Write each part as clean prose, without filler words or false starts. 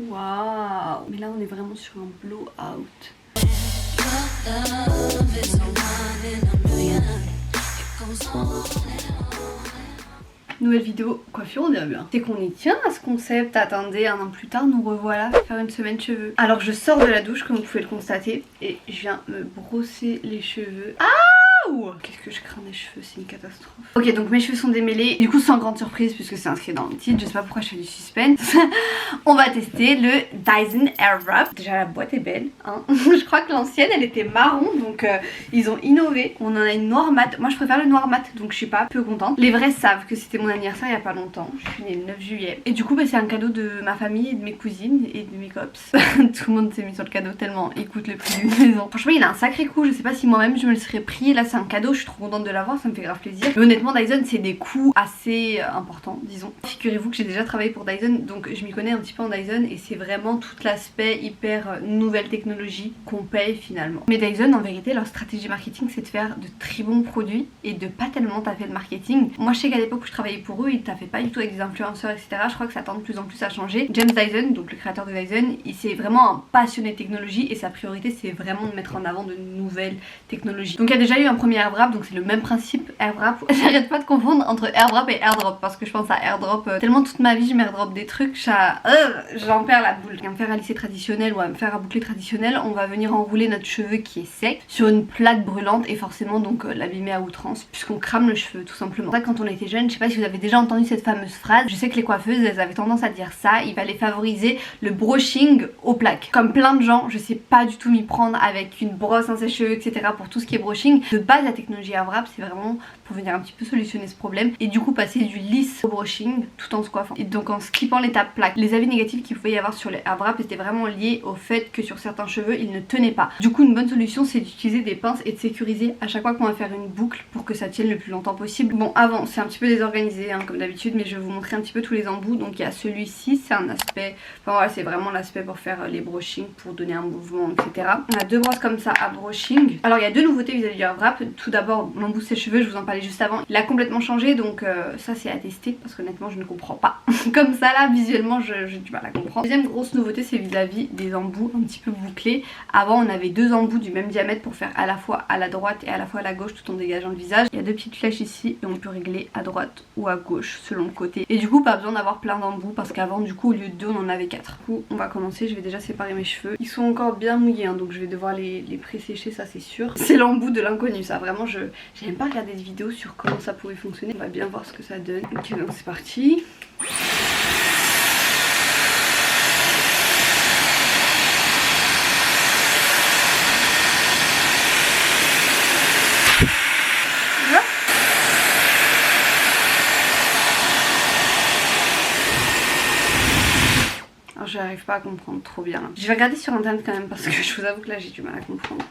Waouh. Mais là on est vraiment sur un blowout. Nouvelle vidéo coiffure, on dirait bien. C'est qu'on y tient à ce concept. Attendez, un an plus tard, nous revoilà faire une semaine cheveux. Alors je sors de la douche comme vous pouvez le constater et je viens me brosser les cheveux. Ah! Qu'est-ce que je crains des cheveux, c'est une catastrophe. Ok, donc mes cheveux sont démêlés, du coup sans grande surprise puisque c'est inscrit dans le titre, je sais pas pourquoi je fais du suspense. On va tester le Dyson Airwrap. Déjà la boîte est belle, hein. Je crois que l'ancienne elle était marron, donc ils ont innové. On en a une noire mat, moi je préfère le noir mat, donc je suis pas peu contente. Les vrais savent que c'était mon anniversaire il y a pas longtemps, je suis née le 9 juillet. Et du coup bah, c'est un cadeau de ma famille et de mes cousines et de mes cops. Tout le monde s'est mis sur le cadeau tellement il coûte le prix d'une maison. Franchement il a un sacré coup, je sais pas si moi-même je me le serais pris. Là c'est un cadeau, je suis trop contente de l'avoir, ça me fait grave plaisir. Mais honnêtement Dyson c'est des coûts assez importants disons. Figurez-vous que j'ai déjà travaillé pour Dyson, donc je m'y connais un petit peu en Dyson et c'est vraiment tout l'aspect hyper nouvelle technologie qu'on paye finalement. Mais Dyson en vérité leur stratégie marketing c'est de faire de très bons produits et de pas tellement taffer le marketing. Moi je sais qu'à l'époque où je travaillais pour eux ils taffaient pas du tout avec des influenceurs etc. Je crois que ça tend de plus en plus à changer. James Dyson, donc le créateur de Dyson, il c'est vraiment un passionné de technologie et sa priorité c'est vraiment de mettre en avant de nouvelles technologies. Donc il y a déjà eu un premier Airwrap, donc c'est le même principe Airwrap. J'arrête pas de confondre entre Airwrap et Airdrop parce que je pense à Airdrop tellement toute ma vie je m'airdrop des trucs, j'en perds la boule. À me faire à lisser traditionnel ou à me faire à boucler traditionnel, on va venir enrouler notre cheveu qui est sec sur une plaque brûlante et forcément donc l'abîmer à outrance puisqu'on crame le cheveu tout simplement. Ça, quand on était jeune, je sais pas si vous avez déjà entendu cette fameuse phrase, je sais que les coiffeuses elles avaient tendance à dire ça, il fallait favoriser le brushing aux plaques. Comme plein de gens, je sais pas du tout m'y prendre avec une brosse, un sèche-cheveux etc. pour tout ce qui est brushing. De base la technologie Airwrap c'est vraiment pour venir un petit peu solutionner ce problème et du coup passer du lisse au brushing tout en se coiffant. Et donc en skippant l'étape plaque. Les avis négatifs qu'il pouvait y avoir sur les Airwrap étaient vraiment liés au fait que sur certains cheveux ils ne tenaient pas. Du coup une bonne solution c'est d'utiliser des pinces et de sécuriser à chaque fois qu'on va faire une boucle pour que ça tienne le plus longtemps possible. Bon avant c'est un petit peu désorganisé hein, comme d'habitude mais je vais vous montrer un petit peu tous les embouts. Donc il y a celui-ci, c'est un aspect, enfin voilà c'est vraiment l'aspect pour faire les brushing, pour donner un mouvement etc. On a deux brosses comme ça à brushing. Alors il y a deux nouveautés vis-à-vis du Airwrap. Tout d'abord l'embout sèche-cheveux, je vous en parlais juste avant, il a complètement changé donc ça c'est à tester parce qu'honnêtement je ne comprends pas. Comme ça là visuellement j'ai du mal à comprendre. Deuxième grosse nouveauté c'est vis-à-vis des embouts un petit peu bouclés. Avant on avait deux embouts du même diamètre pour faire à la fois à la droite et à la fois à la gauche tout en dégageant le visage. Il y a deux petites flèches ici et on peut régler à droite ou à gauche selon le côté. Et du coup pas besoin d'avoir plein d'embouts parce qu'avant du coup au lieu de deux on en avait quatre. Du coup on va commencer, je vais déjà séparer mes cheveux. Ils sont encore bien mouillés hein, donc je vais devoir les pré-sécher ça c'est sûr. C'est l'embout de l'inconnu ça, vraiment j'ai même pas regardé de vidéo sur comment ça pourrait fonctionner. On va bien voir ce que ça donne. Ok donc c'est parti. J'arrive pas à comprendre trop bien. Je vais regarder sur internet quand même parce que je vous avoue que là j'ai du mal à comprendre.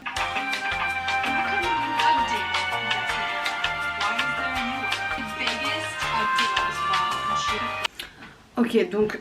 Ok donc...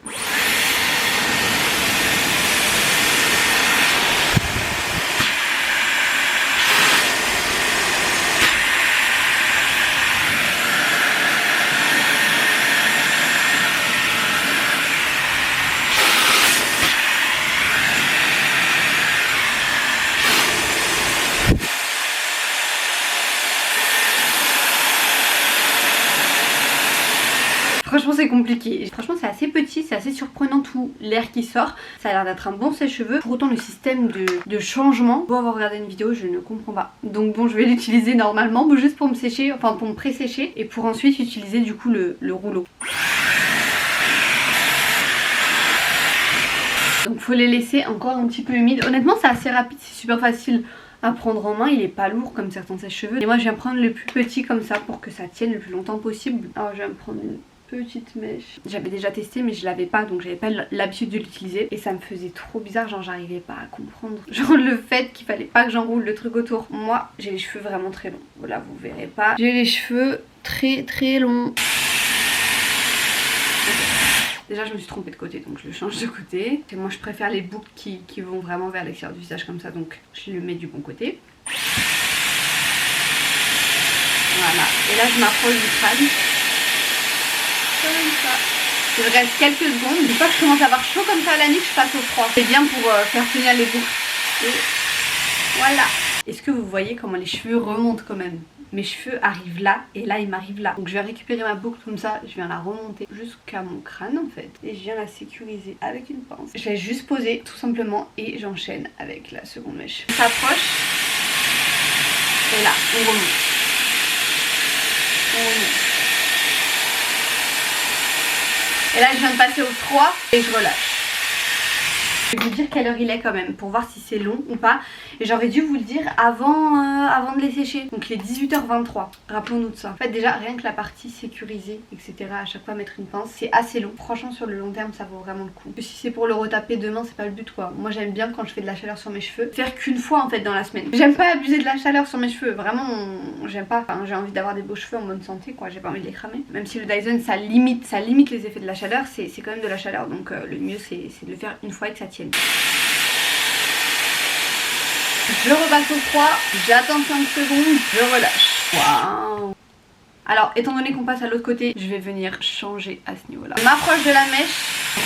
Franchement c'est compliqué, franchement c'est assez petit, c'est assez surprenant tout l'air qui sort. Ça a l'air d'être un bon sèche-cheveux. Pour autant le système de changement, pour avoir regardé une vidéo je ne comprends pas. Donc bon je vais l'utiliser normalement, bon, juste pour me sécher, enfin pour me pré-sécher et pour ensuite utiliser du coup le rouleau. Donc faut les laisser encore un petit peu humides. Honnêtement c'est assez rapide, c'est super facile à prendre en main, il est pas lourd comme certains sèche-cheveux. Et moi je viens prendre le plus petit comme ça pour que ça tienne le plus longtemps possible. Alors je vais me prendre une petite mèche. J'avais déjà testé mais je l'avais pas donc j'avais pas l'habitude de l'utiliser et ça me faisait trop bizarre, genre j'arrivais pas à comprendre genre le fait qu'il fallait pas que j'enroule le truc autour. Moi j'ai les cheveux vraiment très longs, voilà vous verrez pas, j'ai les cheveux très longs. Déjà je me suis trompée de côté donc je le change de côté. Et moi je préfère les boucles qui vont vraiment vers l'extérieur du visage comme ça donc je le mets du bon côté. Voilà et là je m'approche du crâne. Comme ça. Il me reste quelques secondes. Une fois que je commence à avoir chaud comme ça à la nuque, je passe au froid. C'est bien pour faire tenir les boucles. Et voilà. Est-ce que vous voyez comment les cheveux remontent quand même? Mes cheveux arrivent là et là ils m'arrivent là. Donc je vais récupérer ma boucle comme ça, je viens la remonter jusqu'à mon crâne en fait. Et je viens la sécuriser avec une pince. Je laisse juste poser tout simplement et j'enchaîne avec la seconde mèche. On s'approche. Et là, on remonte. On remonte. Et là je viens de passer au froid et je relâche. Je vais vous dire quelle heure il est quand même pour voir si c'est long ou pas. Et j'aurais dû vous le dire avant de les sécher. Donc il est 18h23. Rappelons-nous de ça. En fait déjà rien que la partie sécurisée etc. à chaque fois mettre une pince c'est assez long. Franchement sur le long terme ça vaut vraiment le coup. Que si c'est pour le retaper demain c'est pas le but quoi. Moi j'aime bien quand je fais de la chaleur sur mes cheveux faire qu'une fois en fait dans la semaine. J'aime pas abuser de la chaleur sur mes cheveux. Vraiment j'aime pas. Enfin j'ai envie d'avoir des beaux cheveux en bonne santé quoi. J'ai pas envie de les cramer. Même si le Dyson ça limite les effets de la chaleur. C'est quand même de la chaleur. Donc le mieux c'est de le faire une fois et que ça tienne. Je repasse au froid, j'attends 5 secondes, je relâche. Waouh. Alors étant donné qu'on passe à l'autre côté, je vais venir changer à ce niveau là. Je m'approche de la mèche,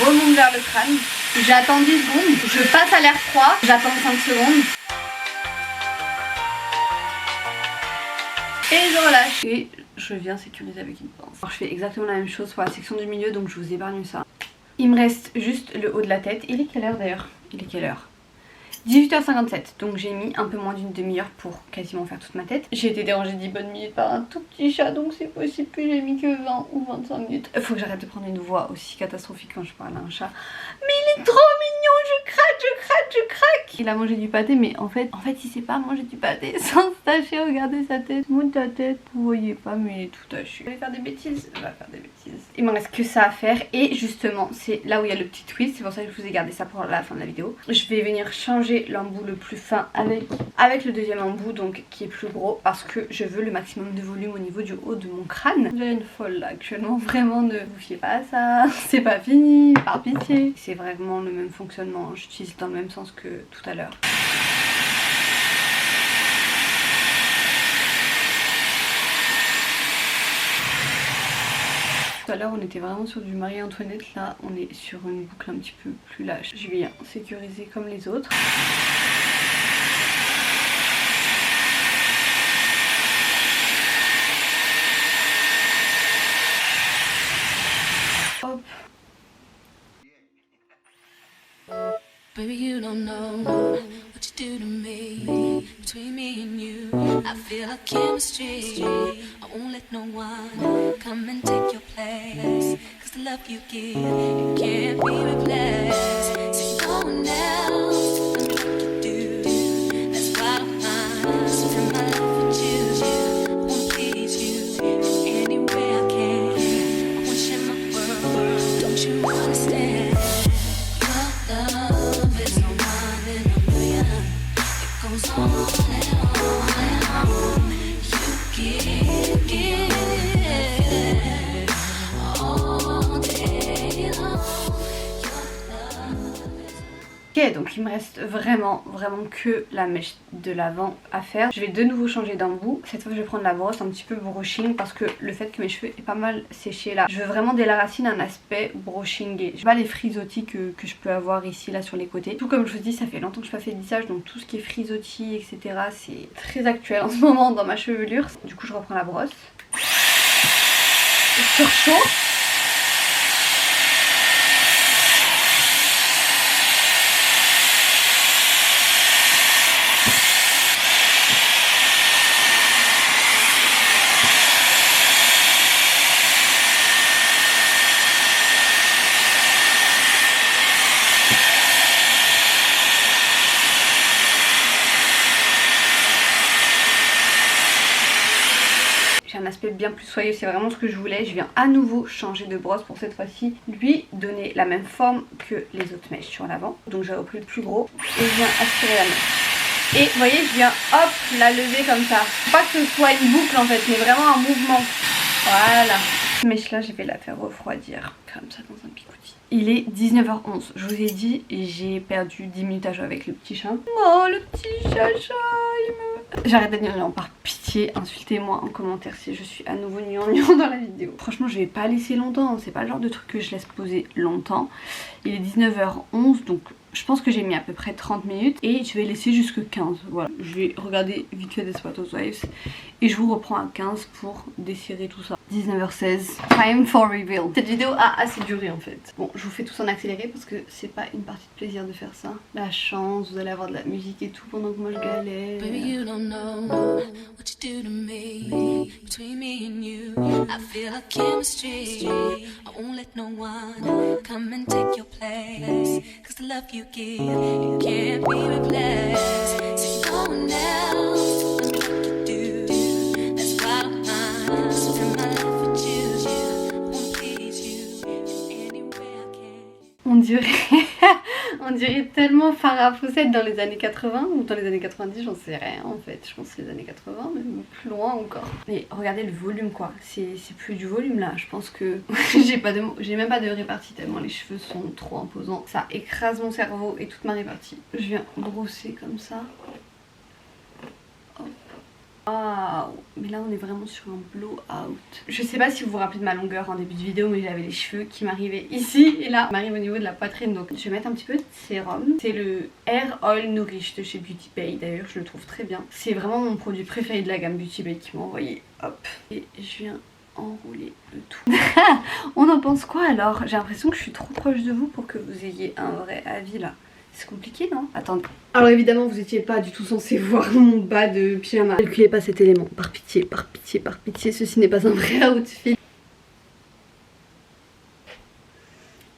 remonte vers le crâne, j'attends 10 secondes, je passe à l'air froid, j'attends 5 secondes. Et je relâche. Et je viens sécuriser avec une pince. Alors je fais exactement la même chose pour la section du milieu donc je vous épargne ça. Il me reste juste le haut de la tête. Il est quelle heure d'ailleurs? Il est quelle heure? 18h57, donc j'ai mis un peu moins d'une demi-heure pour quasiment faire toute ma tête. J'ai été dérangée 10 bonnes minutes par un tout petit chat, donc c'est possible que j'ai mis que 20 ou 25 minutes. Faut que j'arrête de prendre une voix aussi catastrophique quand je parle à un chat. Mais il est trop mignon, je craque, je craque, je craque. Il a mangé du pâté, mais en fait il sait pas manger du pâté sans se tâcher, regardez sa tête. Monte ta tête, vous voyez pas, mais il est tout taché. Il va faire des bêtises, il va faire des bêtises. Il me reste que ça à faire et justement c'est là où il y a le petit twist, c'est pour ça que je vous ai gardé ça pour la fin de la vidéo. Je vais venir changer l'embout le plus fin avec le deuxième embout donc qui est plus gros parce que je veux le maximum de volume au niveau du haut de mon crâne. J'ai une folle là actuellement, vraiment ne vous fiez pas à ça, c'est pas fini, par pitié. C'est vraiment le même fonctionnement, j'utilise dans le même sens que tout à l'heure. Tout à l'heure on était vraiment sur du Marie-Antoinette, là on est sur une boucle un petit peu plus lâche. Je viens sécuriser comme les autres. Hop. Baby, you don't know what you do to me. Between me and you, I feel like chemistry. I won't let no one come and take your place. Cause the love you give, it can't be replaced. See no one else can do like you do. That's why I'm mine. Spend my life with you. I wanna please you in any way I can. I wanna share my world. Don't you understand? Your love is no one in a million. It goes on and on and on. You give all day long. Ok, donc il me reste vraiment que la mèche de l'avant à faire. Je vais de nouveau changer d'embout. Cette fois je vais prendre la brosse un petit peu brushing parce que le fait que mes cheveux aient pas mal séché là, je veux vraiment dès la racine un aspect brushingé. J'ai pas les frisottis que je peux avoir ici là sur les côtés. Tout comme je vous dis, ça fait longtemps que je n'ai pas fait de lissage, donc tout ce qui est frisottis etc c'est très actuel en ce moment dans ma chevelure. Du coup je reprends la brosse. Sur chaud. J'ai un aspect bien plus soyeux, c'est vraiment ce que je voulais. Je viens à nouveau changer de brosse pour cette fois-ci lui donner la même forme que les autres mèches sur l'avant. Donc j'ai repris le plus gros et je viens aspirer la mèche. Et vous voyez, je viens hop la lever comme ça. Pas que ce soit une boucle en fait, mais vraiment un mouvement. Voilà. Cette mèche là, je vais la faire refroidir comme ça dans un picoutis. Il est 19h11. Je vous ai dit, j'ai perdu 10 minutes à jouer avec le petit chat. Oh le petit chacha, il me... J'arrête d'être gnangnan, par pitié, insultez-moi en commentaire si je suis à nouveau gnangnan dans la vidéo. Franchement, je vais pas laisser longtemps, c'est pas le genre de truc que je laisse poser longtemps. Il est 19h11, donc je pense que j'ai mis à peu près 30 minutes et je vais laisser jusque 15. Voilà, je vais regarder vite fait Desperate Housewives et je vous reprends à 15 pour desserrer tout ça. 19h16, time for reveal. Cette vidéo a assez duré en fait. Bon, je vous fais tout en accéléré parce que c'est pas une partie de plaisir de faire ça. La chance, vous allez avoir de la musique et tout pendant que moi je galère. Baby, you don't know what you do to me. Between me and you, I feel a chemistry. I won't let no one come and take your place. Cause the love you give, it can't be replaced. So no one else will do what you do. That's why I'm mine. Spend my life with you. I won't please you any way I can. On dirait tellement Farrah Fawcett dans les années 80 ou dans les années 90, j'en sais rien en fait. Je pense que c'est les années 80, même plus loin encore. Mais regardez le volume quoi, c'est plus du volume là. Je pense que j'ai même pas de répartie tellement les cheveux sont trop imposants. Ça écrase mon cerveau et toute ma répartie. Je viens brosser comme ça. Waouh, mais là on est vraiment sur un blowout. Je sais pas si vous vous rappelez de ma longueur en début de vidéo, mais j'avais les cheveux qui m'arrivaient ici et là, m'arrive au niveau de la poitrine. Donc je vais mettre un petit peu de sérum. C'est le Hair Oil Nourish de chez Beauty Bay. D'ailleurs je le trouve très bien. C'est vraiment mon produit préféré de la gamme Beauty Bay qui m'a envoyé. Hop, et je viens enrouler le tout. On en pense quoi alors? J'ai l'impression que je suis trop proche de vous pour que vous ayez un vrai avis là. C'est compliqué non? Attendez. Alors évidemment vous étiez pas du tout censé voir mon bas de pyjama. Ne calculez pas cet élément. Par pitié, par pitié, par pitié. Ceci n'est pas un vrai outfit.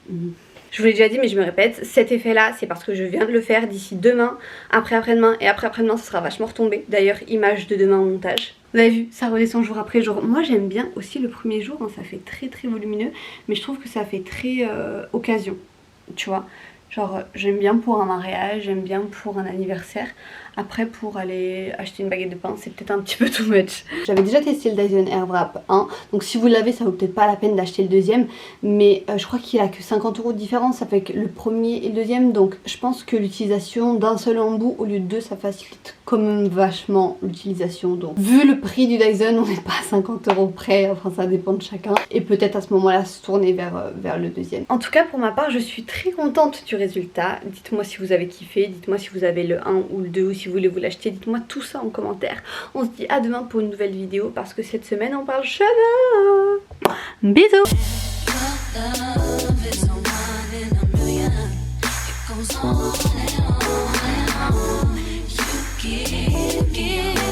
Je vous l'ai déjà dit mais je me répète, cet effet là c'est parce que je viens de le faire d'ici demain, après-après-demain et après-après-demain ça sera vachement retombé. D'ailleurs image de demain au montage. Vous avez vu, ça redescend jour après jour. Moi j'aime bien aussi le premier jour, hein, ça fait très très volumineux, mais je trouve que ça fait très occasion, tu vois. Genre j'aime bien pour un mariage, j'aime bien pour un anniversaire. Après pour aller acheter une baguette de pain c'est peut-être un petit peu too much. J'avais déjà testé le Dyson Airwrap 1. Donc si vous l'avez ça vaut peut-être pas la peine d'acheter le deuxième. Mais je crois qu'il a que 50 € de différence avec le premier et le deuxième. Donc je pense que l'utilisation d'un seul embout au lieu de deux ça facilite quand même vachement l'utilisation. Donc vu le prix du Dyson on n'est pas à 50 € près. Enfin ça dépend de chacun. Et peut-être à ce moment là se tourner vers le deuxième. En tout cas pour ma part je suis très contente du résultat. Dites-moi si vous avez kiffé. Dites-moi si vous avez le 1 ou le 2 ou si vous voulez vous l'acheter, dites-moi tout ça en commentaire. On se dit à demain pour une nouvelle vidéo parce que cette semaine on parle cheveux. Bisous. It goes on and on and on. You give